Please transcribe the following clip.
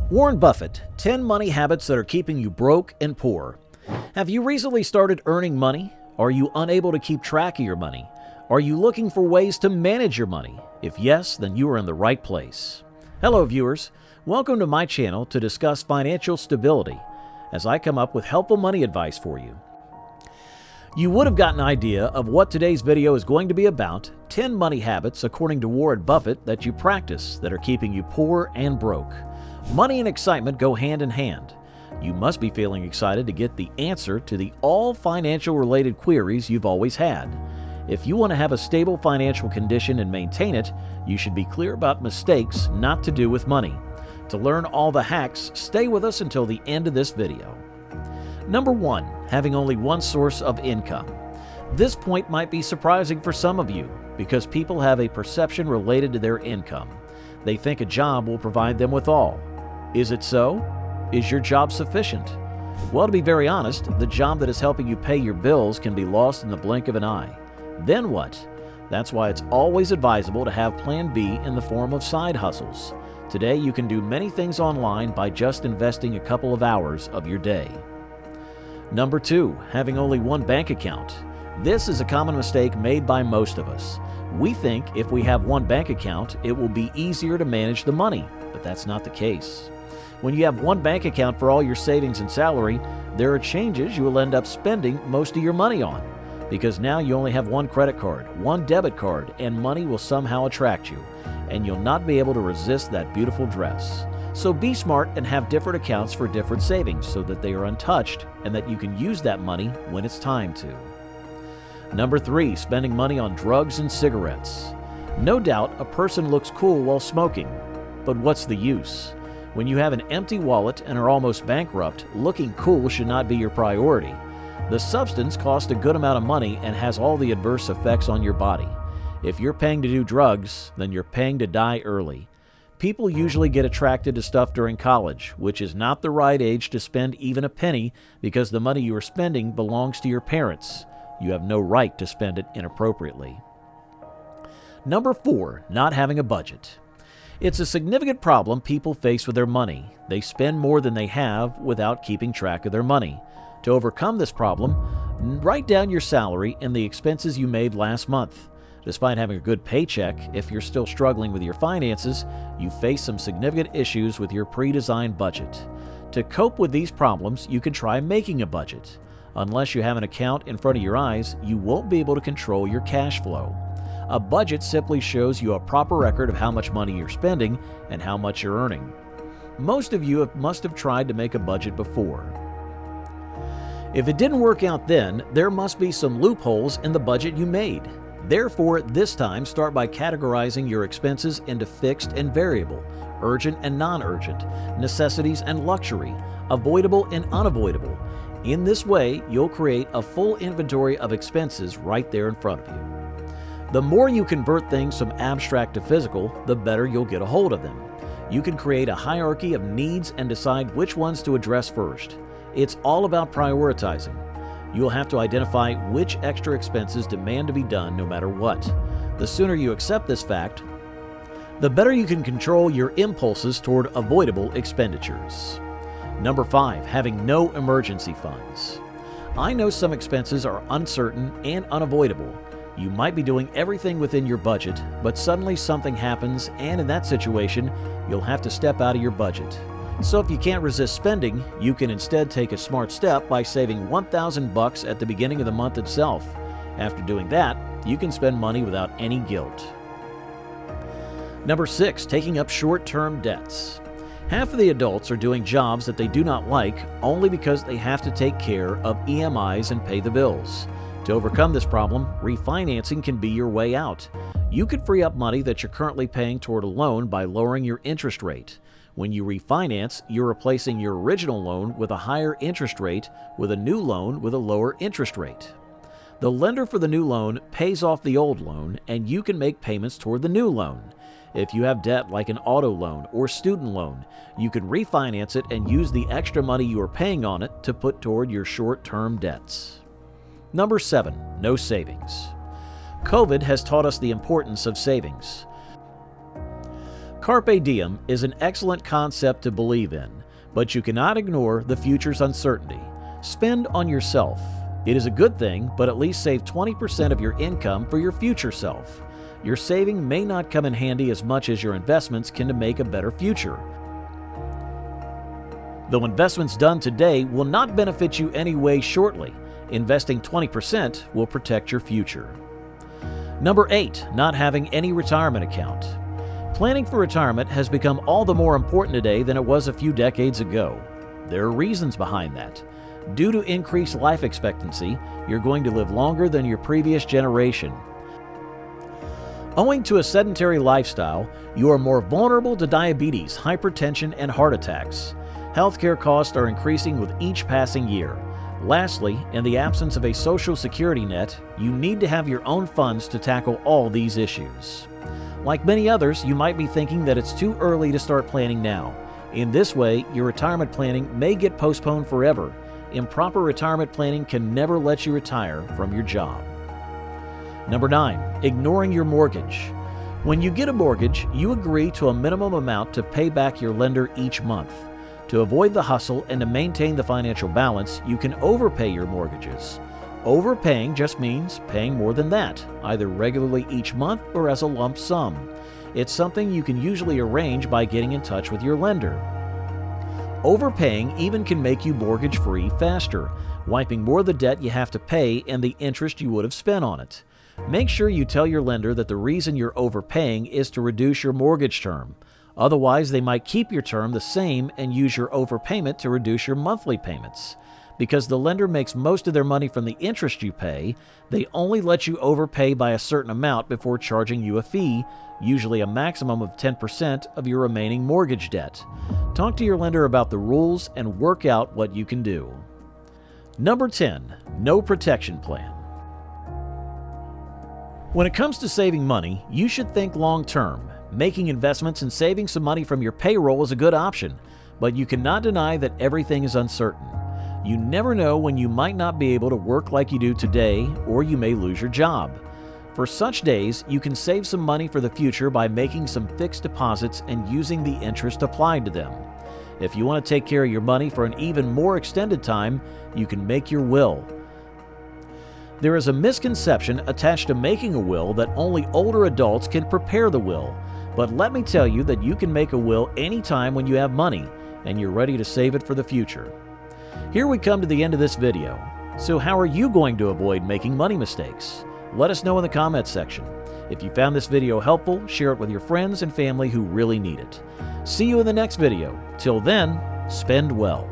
Warren Buffett, 10 money habits that are keeping you broke and poor. Have you recently started earning money? Are you unable to keep track of your money? Are you looking for ways to manage your money? If yes, then you are in the right place. Hello viewers, welcome to my channel to discuss financial stability as I come up with helpful money advice for you. You would have gotten an idea of what today's video is going to be about, 10 money habits according to Warren Buffett that you practice that are keeping you poor and broke. Money and excitement go hand in hand. You must be feeling excited to get the answer to the all financial related queries you've always had. If you want to have a stable financial condition and maintain it, you should be clear about mistakes not to do with money. To learn all the hacks, stay with us until the end of this video. Number 1. Having only one source of income. This point might be surprising for some of you because people have a perception related to their income. They think a job will provide them with all. Is it so? Is your job sufficient? Well, to be very honest, the job that is helping you pay your bills can be lost in the blink of an eye. Then what? That's why it's always advisable to have Plan B in the form of side hustles. Today, you can do many things online by just investing a couple of hours of your day. Number 2, having only one bank account. This is a common mistake made by most of us. We think if we have one bank account, it will be easier to manage the money, but that's not the case. When you have one bank account for all your savings and salary, there are changes you will end up spending most of your money on, because now you only have one credit card, one debit card, and money will somehow attract you, and you'll not be able to resist that beautiful dress. So be smart and have different accounts for different savings so that they are untouched and that you can use that money when it's time to. Number 3, spending money on drugs and cigarettes. No doubt a person looks cool while smoking, but what's the use? When you have an empty wallet and are almost bankrupt, looking cool should not be your priority. The substance costs a good amount of money and has all the adverse effects on your body. If you're paying to do drugs, then you're paying to die early. People usually get attracted to stuff during college, which is not the right age to spend even a penny because the money you are spending belongs to your parents. You have no right to spend it inappropriately. Number 4, not having a budget. It's a significant problem people face with their money. They spend more than they have without keeping track of their money. To overcome this problem, write down your salary and the expenses you made last month. Despite having a good paycheck, if you're still struggling with your finances, you face some significant issues with your pre-designed budget. To cope with these problems, you can try making a budget. Unless you have an account in front of your eyes, you won't be able to control your cash flow. A budget simply shows you a proper record of how much money you're spending and how much you're earning. Most of you must have tried to make a budget before. If it didn't work out then, there must be some loopholes in the budget you made. Therefore, this time start by categorizing your expenses into fixed and variable, urgent and non-urgent, necessities and luxury, avoidable and unavoidable. In this way, you'll create a full inventory of expenses right there in front of you. The more you convert things from abstract to physical, the better you'll get a hold of them. You can create a hierarchy of needs and decide which ones to address first. It's all about prioritizing. You'll have to identify which extra expenses demand to be done no matter what. The sooner you accept this fact, the better you can control your impulses toward avoidable expenditures. Number 5, having no emergency funds. I know some expenses are uncertain and unavoidable. You might be doing everything within your budget, but suddenly something happens, and in that situation, you'll have to step out of your budget. So if you can't resist spending, you can instead take a smart step by saving $1,000 at the beginning of the month itself. After doing that, you can spend money without any guilt. Number 6, taking up short-term debts. Half of the adults are doing jobs that they do not like only because they have to take care of EMIs and pay the bills. To overcome this problem, refinancing can be your way out. You could free up money that you're currently paying toward a loan by lowering your interest rate. When you refinance, you're replacing your original loan with a higher interest rate with a new loan with a lower interest rate. The lender for the new loan pays off the old loan, and you can make payments toward the new loan. If you have debt like an auto loan or student loan, you can refinance it and use the extra money you are paying on it to put toward your short-term debts. Number 7, no savings. COVID has taught us the importance of savings. Carpe diem is an excellent concept to believe in, but you cannot ignore the future's uncertainty. Spend on yourself. It is a good thing, but at least save 20% of your income for your future self. Your saving may not come in handy as much as your investments can to make a better future. Though investments done today will not benefit you anyway shortly, investing 20% will protect your future. Number 8, not having any retirement account. Planning for retirement has become all the more important today than it was a few decades ago. There are reasons behind that. Due to increased life expectancy, you're going to live longer than your previous generation. Owing to a sedentary lifestyle, you are more vulnerable to diabetes, hypertension, and heart attacks. Healthcare costs are increasing with each passing year. Lastly, in the absence of a social security net, you need to have your own funds to tackle all these issues. Like many others, you might be thinking that it's too early to start planning now. In this way, your retirement planning may get postponed forever. Improper retirement planning can never let you retire from your job. Number 9, ignoring your mortgage. When you get a mortgage, you agree to a minimum amount to pay back your lender each month. To avoid the hustle and to maintain the financial balance, you can overpay your mortgages. Overpaying just means paying more than that, either regularly each month or as a lump sum. It's something you can usually arrange by getting in touch with your lender. Overpaying even can make you mortgage-free faster, wiping more of the debt you have to pay and the interest you would have spent on it. Make sure you tell your lender that the reason you're overpaying is to reduce your mortgage term. Otherwise, they might keep your term the same and use your overpayment to reduce your monthly payments. Because the lender makes most of their money from the interest you pay, they only let you overpay by a certain amount before charging you a fee, usually a maximum of 10% of your remaining mortgage debt. Talk to your lender about the rules and work out what you can do. Number 10, no protection plan. When it comes to saving money, you should think long-term. Making investments and saving some money from your payroll is a good option, but you cannot deny that everything is uncertain. You never know when you might not be able to work like you do today, or you may lose your job. For such days, you can save some money for the future by making some fixed deposits and using the interest applied to them. If you want to take care of your money for an even more extended time, you can make your will. There is a misconception attached to making a will that only older adults can prepare the will. But let me tell you that you can make a will anytime when you have money and you're ready to save it for the future. Here we come to the end of this video. So how are you going to avoid making money mistakes? Let us know in the comments section. If you found this video helpful, share it with your friends and family who really need it. See you in the next video. Till then, spend well.